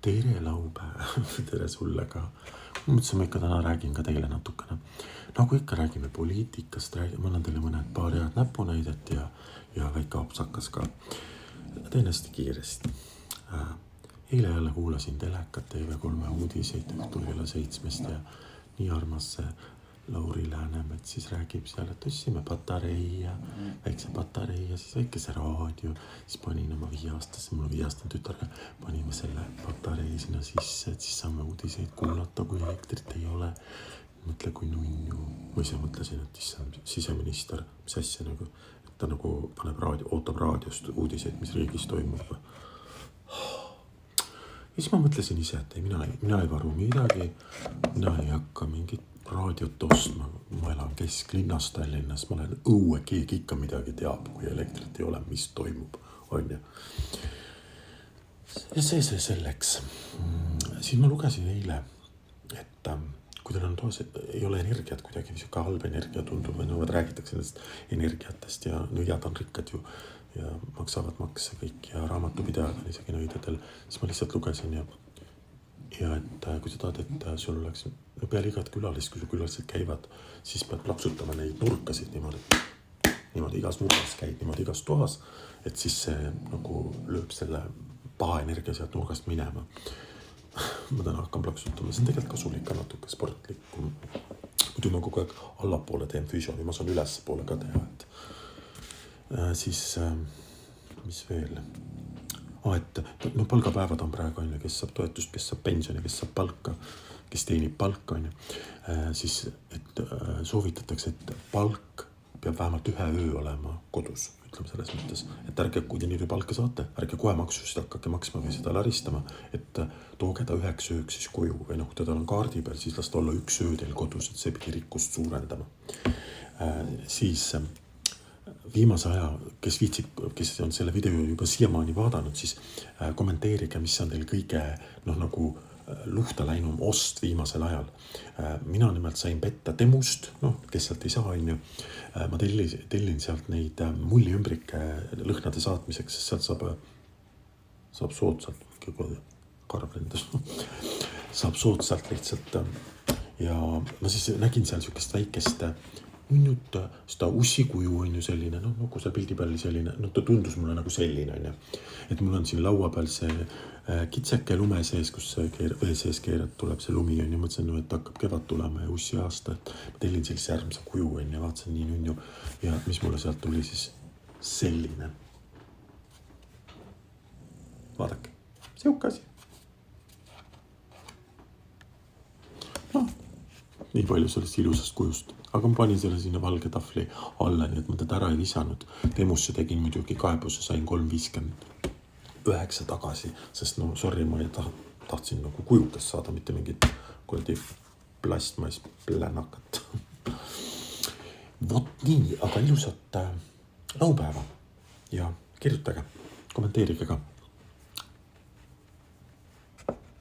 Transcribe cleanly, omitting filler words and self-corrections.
Tere laupäev, tere sulle ka. Mõtlesin, ma ikka täna räägin ka teile natukene. Nagu ikka räägime poliitikast, ma annan teile mõned paar head näpunäidet ja väike apsakas ka. Teen hästi kiiresti. Eile jälle kuulasin telekat TV3 uudiseid õhtul kella 7 ja nii armas see Lauri Läänemets siis räägib seal, et tõstsime patarei ja väikse patarei ja siis väikese raadio. Siis panin oma 5-aastase, mul on 5-aastane tütarga, panime selle patarei sinna sisse, et siis saame uudiseid kuulata, kui elektrit ei ole. Mõtle, kui nunnu. Ma ise mõtlesin, et siseminister, mis asja nagu, et ta nagu paneb ootab raadiost uudiseid, mis riigis toimub. Ja siis ma mõtlesin ise, et mina ei varu midagi, mina ei hakka mingit raadiot ostma, ma elan kesklinnas Tallinnas, ma olen õue, keegi ikka midagi teab, kui elektrit ei ole, mis toimub, on ju. Ja see selleks. Siin ma lugesin eile, et kui teil on toas, ei ole energiat kuidagi, niisugune halb energia tundub, või räägitakse nendest energiatest ja nõiad on rikkad ju ja maksavad makse kõik ja raamatupidajad on isegi nõidadel, siis ma lihtsalt lugesin ja et kui sa tahad, et sul oleks peale igat külalist, kui su külalised käivad, siis pead plaksutama neid nurkasid niimoodi igas nurgas käid, niimoodi igas toas, et siis see nagu lööb selle paha energia sealt nurgast minema. Ma täna hakkan plaksutama, see on tegelikult kasulik ka natuke sportlik. Muidu ma kogu aeg allapoole teen füsiooni, ma saan üles poole ka teha, et siis mis veel? Et palgapäevad on praegu, kes saab toetust, kes saab pensioni, kes saab palka, kes teenib palka, siis et soovitatakse, et palk peab vähemalt 1 öö olema kodus, ütleme selles mõttes, et ärge, kui te nüüd palka saate, ärge kohe maksusid hakkake maksma või seda laristama, et tooge ta 1 ööks siis koju või kui ta on kaardi peal, siis las ta olla 1 öö teil kodus, et see pidi rikkust suurendama. Siis viimase aja, kes on selle video juba siiamaani vaadanud, siis kommenteerige, mis on teil kõige nagu luhta läinum ost viimasel ajal. Mina nimelt sain petta Temust, kes sealt ei saa, ma tellin sealt neid mulliümbrike lõhnade saatmiseks, sest sealt saab soodsalt, saab soodsalt lihtsalt ja ma siis nägin seal sükest väikest nüüd seda ussikuju on ju selline, nagu seal pildi peal selline, ta tundus mulle nagu selline, et mul on siin laua peal see kitseke lume sees, kus vee sees keerad tuleb see lumi ja mõtlesin, et hakkab kevad tulema ja ussi aasta, et ma tellin sellise järgmise kuju ja vaatasin nii nunnu ja mis mulle sealt tuli siis selline. Vaadake, siuke asi. Nii palju sellest ilusast kujust. Aga ma panin selle sinna valge tafli alla, nii et ma teda ära ei visanud. Temusse tegin muidugi kaebuse, sain 3,59 tagasi, sest sorry, ma ei tahtsin nagu kujukest saada, mitte mingit kuradi plastmaist plänakat. Vot nii, aga ilusat laupäeva ja kirjutage, kommenteerige ka.